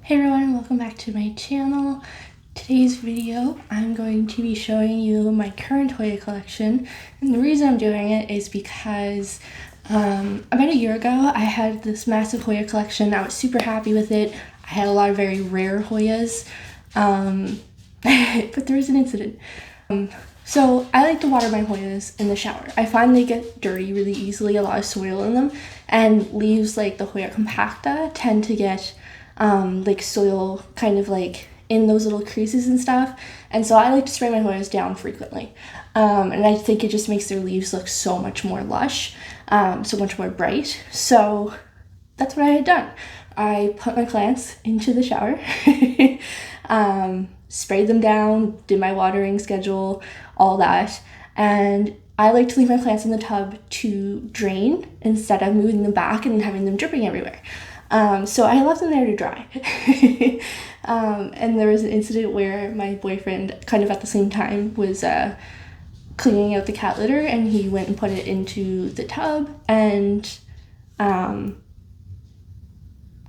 Hey everyone, and welcome back to my channel. Today's video, I'm going to be showing you my current HOYA collection, and the reason I'm doing it is because about a year ago I had this massive HOYA collection. I was super happy with it. I had a lot of very rare HOYAs, but there was an incident. So I like to water my HOYAs in the shower. I find they get dirty really easily, a lot of soil in them, and leaves like the HOYA compacta tend to get like soil kind of like in those little creases and stuff. And so I like to spray my HOYAs down frequently. And I think it just makes their leaves look so much more lush, so much more bright. So that's what I had done. I put my plants into the shower, sprayed them down, did my watering schedule, all that. And I like to leave my plants in the tub to drain instead of moving them back and having them dripping everywhere. So I left them there to dry. And there was an incident where my boyfriend, kind of at the same time, was cleaning out the cat litter, and he went and put it into the tub and turned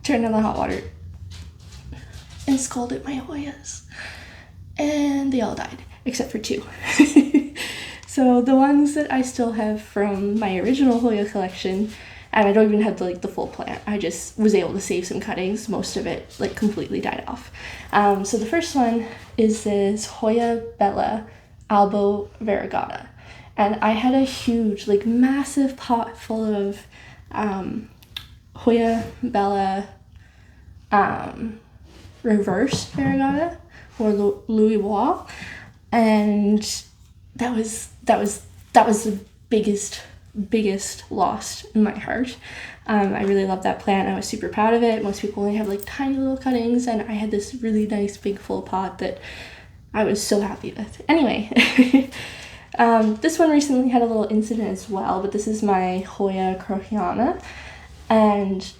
on the hot water and scalded my HOYAs. And they all died, except for two. So the ones that I still have from my original HOYA collection, and I don't even have the full plant, I just was able to save some cuttings. Most of it like completely died off. So the first one is this HOYA Bella Albo Variegata, and I had a huge, like massive pot full of HOYA Bella Reverse Variegata, or Louis Bois, and that was the biggest loss in my heart. I really love that plant. I was super proud of it. Most people only have like tiny little cuttings, and I had this really nice big full pot that I was so happy with. Anyway, this one recently had a little incident as well, but this is my HOYA Crohiana, and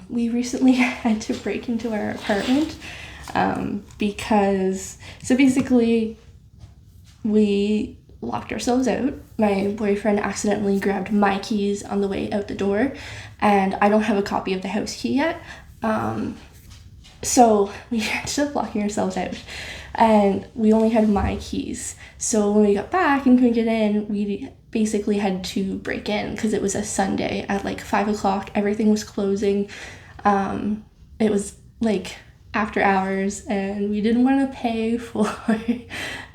we recently had to break into our apartment because, so basically we locked ourselves out. My boyfriend accidentally grabbed my keys on the way out the door, and I don't have a copy of the house key yet. So we ended up locking ourselves out, and we only had my keys. So when we got back and couldn't get in, we basically had to break in because it was a Sunday at like 5 o'clock. Everything was closing. It was like after hours, and we didn't want to pay for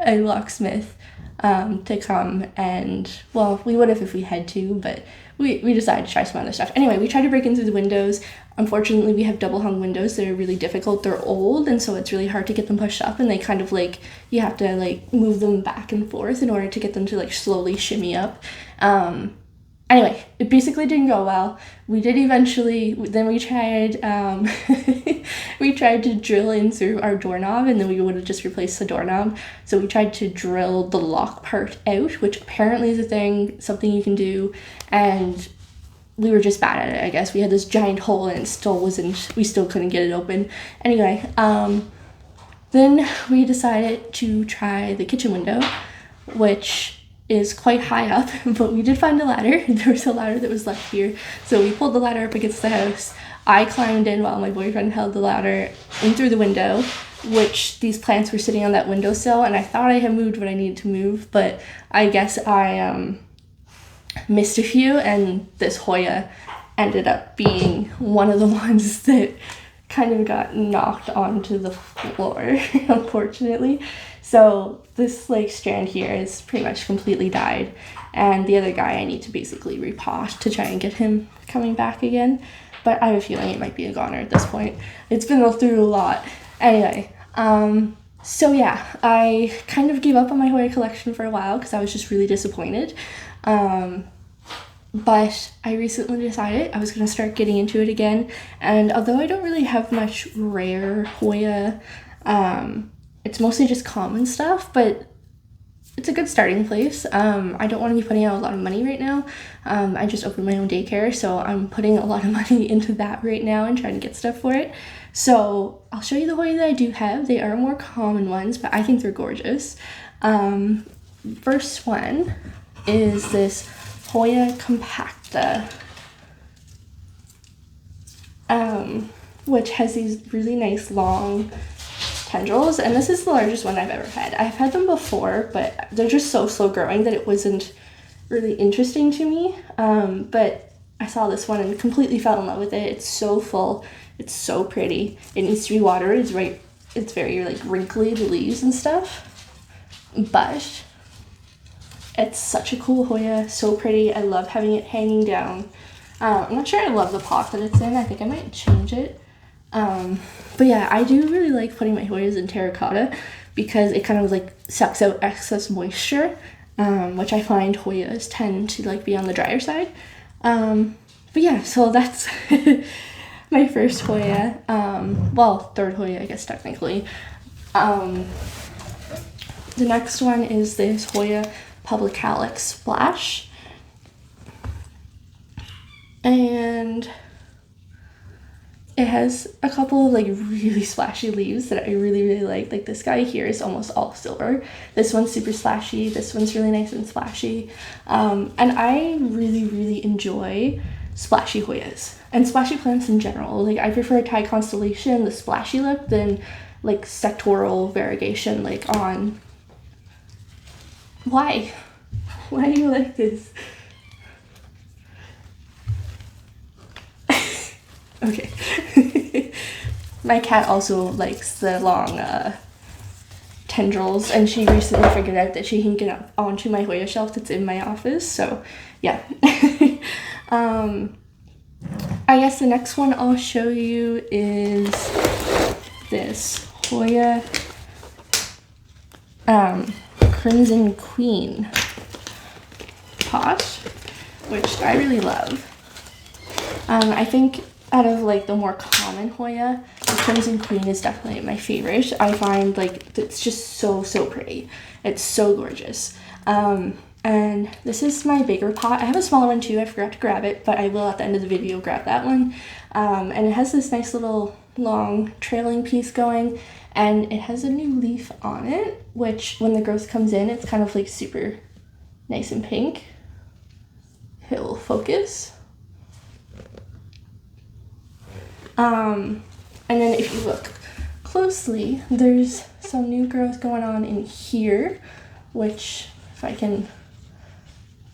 a locksmith to come, and well, we would have if we had to, but we decided to try some other stuff. Anyway, we tried to break in through the windows. Unfortunately, we have double hung windows that are really difficult. They're old, and so it's really hard to get them pushed up, and they kind of like, you have to like move them back and forth in order to get them to like slowly shimmy up. Anyway, it basically didn't go well. We did eventually, then we tried, we tried to drill in through our doorknob, and then we would have just replaced the doorknob. So we tried to drill the lock part out, which apparently is a thing, something you can do, and we were just bad at it, I guess. We had this giant hole, and we still couldn't get it open. Anyway, then we decided to try the kitchen window, which is quite high up, but we did find a ladder. There was a ladder that was left here, so we pulled the ladder up against the house. I climbed in while my boyfriend held the ladder in through the window, which these plants were sitting on that windowsill, and I thought I had moved what I needed to move, but I guess I missed a few, and this HOYA ended up being one of the ones that kind of got knocked onto the floor, unfortunately. So this like strand here is pretty much completely died, and the other guy I need to basically repot to try and get him coming back again, but I have a feeling it might be a goner at this point. It's been through a lot. Anyway, so yeah, I kind of gave up on my HOYA collection for a while because I was just really disappointed. But I recently decided I was going to start getting into it again, and although I don't really have much rare HOYA, it's mostly just common stuff, but it's a good starting place. I don't want to be putting out a lot of money right now. I just opened my own daycare, so I'm putting a lot of money into that right now and trying to get stuff for it. So I'll show you the HOYA that I do have. They are more common ones, but I think they're gorgeous. First one is this HOYA compacta. which has these really nice long tendrils, and this is the largest one I've ever had. I've had them before, but they're just so slow growing that it wasn't really interesting to me. But I saw this one and completely fell in love with it. It's so full. It's so pretty. It needs to be watered. It's very like wrinkly, the leaves and stuff. But it's such a cool Hoya. So pretty. I love having it hanging down. I'm not sure I love the pot that it's in. I think I might change it. But yeah, I do really like putting my Hoyas in terracotta because it kind of like sucks out excess moisture, which I find Hoyas tend to like be on the drier side. But yeah, so that's my first Hoya. Well, third Hoya, I guess technically. The next one is this Hoya Public Calyx Splash. And it has a couple of like really splashy leaves that I really like. Like this guy here is almost all silver. This one's super splashy. This one's really nice and splashy. And I really enjoy splashy Hoyas and splashy plants in general. Like I prefer Thai constellation, the splashy look, than like sectoral variegation like on... Why do you like this? Okay. My cat also likes the long tendrils, and she recently figured out that she can get up onto my Hoya shelf that's in my office, so yeah. I guess the next one I'll show you is this Hoya Crimson Queen pot, which I really love. I think out of like the more common Hoya, the Crimson Queen is definitely my favorite. I find like it's just so pretty. It's so gorgeous. And this is my bigger pot. I have a smaller one too. I forgot to grab it, but I will at the end of the video grab that one. And it has this nice little long trailing piece going, and it has a new leaf on it, which when the growth comes in, it's kind of like super nice and pink. It will focus. And then if you look closely, there's some new growth going on in here, which if I can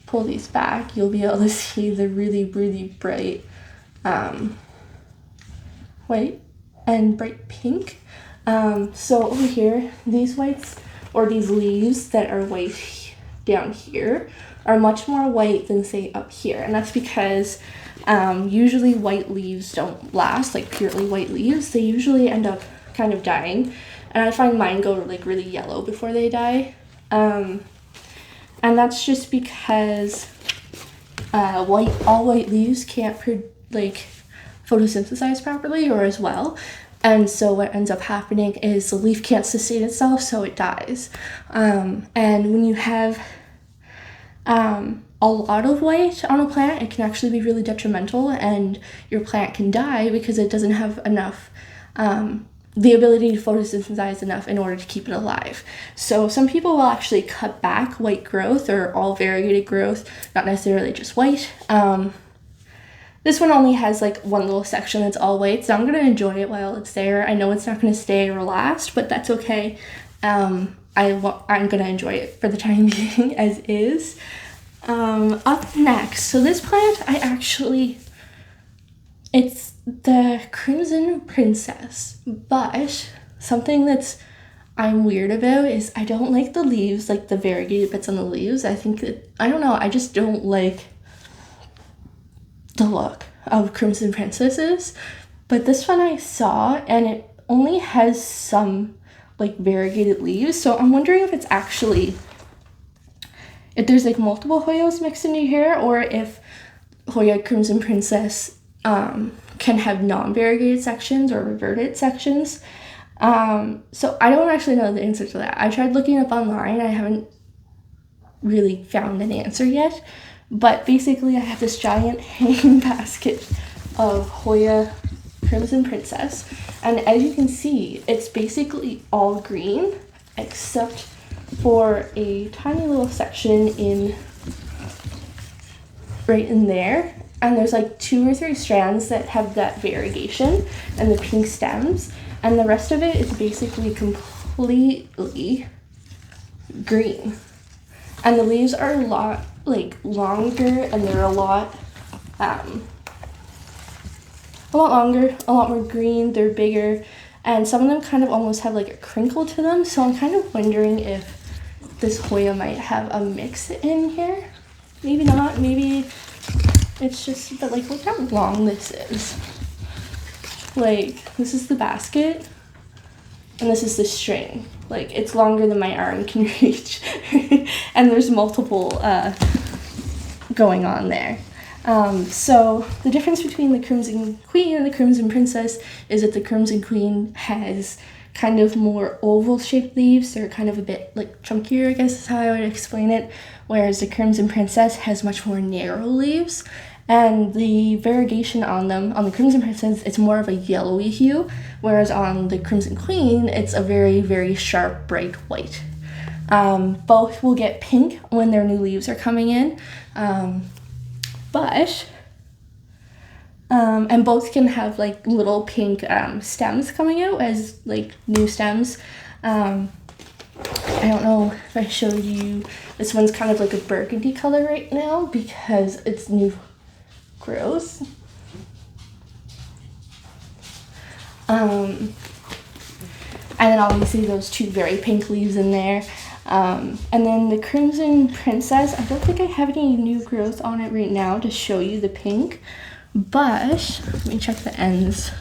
pull these back, you'll be able to see the really bright white and bright pink. So over here, these whites or these leaves that are white down here are much more white than say up here, and that's because usually white leaves don't last, like purely white leaves. They usually end up kind of dying, and I find mine go like really yellow before they die. And that's just because all white leaves can't photosynthesize properly or as well. And so what ends up happening is the leaf can't sustain itself, so it dies. And when you have a lot of white on a plant, it can actually be really detrimental, and your plant can die because it doesn't have enough, the ability to photosynthesize enough in order to keep it alive. So some people will actually cut back white growth or all variegated growth, not necessarily just white. This one only has like one little section that's all white, so I'm going to enjoy it while it's there. I know it's not going to stay or last, but that's okay. I'm going to enjoy it for the time being as is. Up next, so this plant it's the Crimson Princess, but something I'm weird about is I don't like the leaves, like the variegated bits on the leaves. I don't know, I just don't like the look of Crimson Princesses. But this one I saw, and it only has some like variegated leaves, so I'm wondering if it's actually, if there's like multiple Hoyas mixed into here, or if Hoya Crimson Princess can have non-variegated sections or reverted sections. So I don't actually know the answer to that. I tried looking up online. I haven't really found an answer yet. But basically I have this giant hanging basket of Hoya Crimson Princess. And as you can see, it's basically all green except for a tiny little section right in there. and there's like 2 or 3 strands that have that variegation and the pink stems, and the rest of it is basically completely green. And the leaves are a lot like longer, and they're a lot longer, a lot more green, they're bigger, and some of them kind of almost have like a crinkle to them, so I'm kind of wondering if this Hoya might have a mix in here. Maybe not, maybe it's just, but like look how long this is. Like this is the basket and this is the string. Like it's longer than my arm can reach. And there's multiple going on there. So the difference between the Crimson Queen and the Crimson Princess is that the Crimson Queen has kind of more oval shaped leaves. They're kind of a bit like chunkier, I guess is how I would explain it, whereas the Crimson Princess has much more narrow leaves, and the variegation on them, on the Crimson Princess, it's more of a yellowy hue, whereas on the Crimson Queen, it's a very, very sharp, bright white. Both will get pink when their new leaves are coming in, and both can have like little pink stems coming out as like new stems. I don't know if I showed you, this one's kind of like a burgundy color right now because it's new growth. And then obviously those 2 very pink leaves in there. And then the Crimson Princess, I don't think I have any new growth on it right now to show you the pink, but let me check the ends.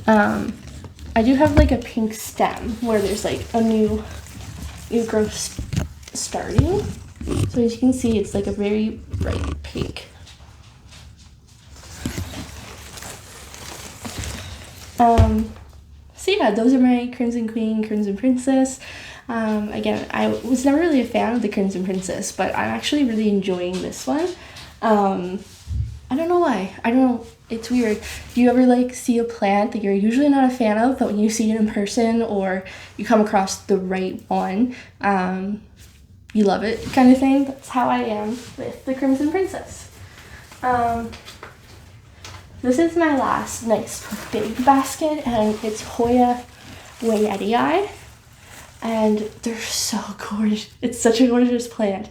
I do have like a pink stem where there's like a new growth starting. So as you can see, it's like a very bright pink. So yeah, those are my Crimson Queen, Crimson Princess. Again, I was never really a fan of the Crimson Princess, but I'm actually really enjoying this one. I don't know why. I don't know. It's weird. Do you ever like see a plant that you're usually not a fan of, but when you see it in person or you come across the right one, you love it kind of thing? That's how I am with the Crimson Princess. This is my last nice big basket, and it's HOYA Wayettii, and they're so gorgeous. It's such a gorgeous plant.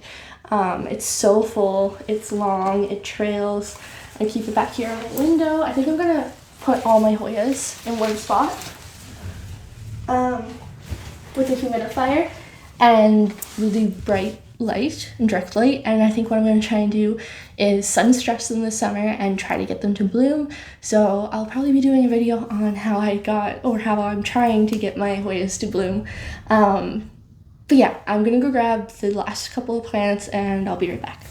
It's so full, it's long, it trails. I keep it back here on my window. I think I'm gonna put all my Hoyas in one spot with a humidifier and really bright light and direct light. And I think what I'm going to try and do is sun stress them this summer and try to get them to bloom. So I'll probably be doing a video on how I'm trying to get my Hoyas to bloom. But yeah, I'm gonna go grab the last couple of plants and I'll be right back.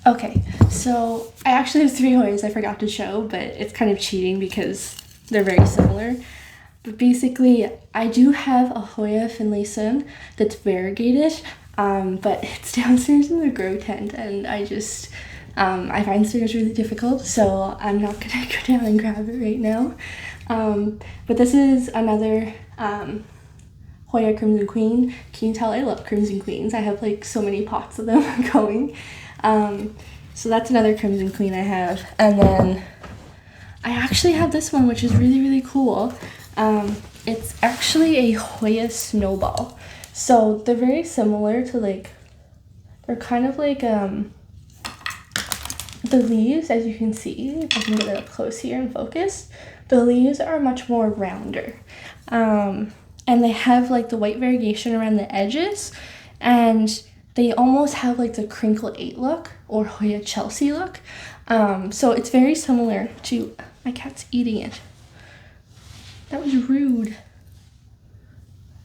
Okay, so I actually have 3 Hoyas I forgot to show, but it's kind of cheating because they're very similar. But basically, I do have a Hoya finlayson that's variegated, but it's downstairs in the grow tent, and I find stairs really difficult, so I'm not gonna go down and grab it right now. But this is another Hoya Crimson Queen. Can you tell I love Crimson Queens? I have like so many pots of them going. So that's another Crimson Queen I have. And then I actually have this one, which is really, really cool. It's actually a Hoya Snowball. So they're very similar to they're kind of like, the leaves, as you can see, if I can get it up close here and focus, the leaves are much more rounder. And they have like the white variegation around the edges, and they almost have like the Crinkle 8 look or Hoya Chelsea look. So it's very similar to, my cat's eating it. That was rude.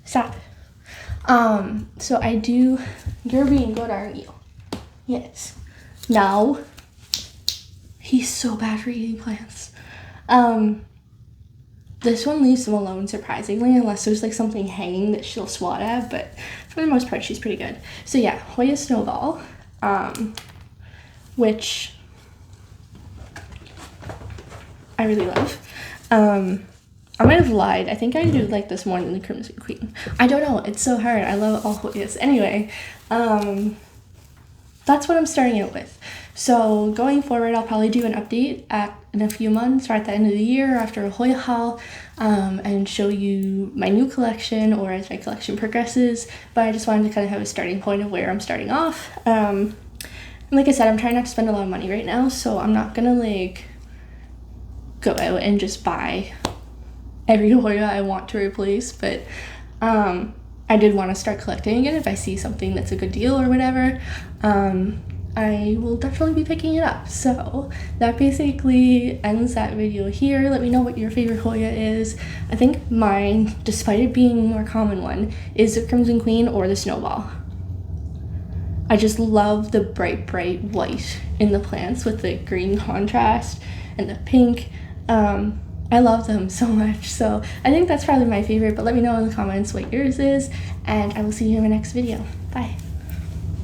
Stop. So you're being good, aren't you? Yes. No. He's so bad for eating plants. This one leaves them alone, surprisingly, unless there's like something hanging that she'll swat at, but for the most part, she's pretty good. So yeah, Hoya Snowball, which I really love. I might have lied. I think I do like this more than the Crimson Queen. I don't know. It's so hard. I love all HOYAs. Anyway, that's what I'm starting out with. So going forward, I'll probably do an update in a few months or at the end of the year after a HOYA haul, and show you my new collection or as my collection progresses. But I just wanted to kind of have a starting point of where I'm starting off. And like I said, I'm trying not to spend a lot of money right now, so I'm not gonna like go out and just buy every HOYA I want to replace, but I did want to start collecting again. If I see something that's a good deal or whatever, I will definitely be picking it up. So that basically ends that video here. Let me know what your favorite HOYA is. I think mine, despite it being a more common one, is the Crimson Queen or the Snowball. I just love the bright white in the plants with the green contrast and the pink. I love them so much, so I think that's probably my favorite, but let me know in the comments what yours is, and I will see you in my next video. Bye.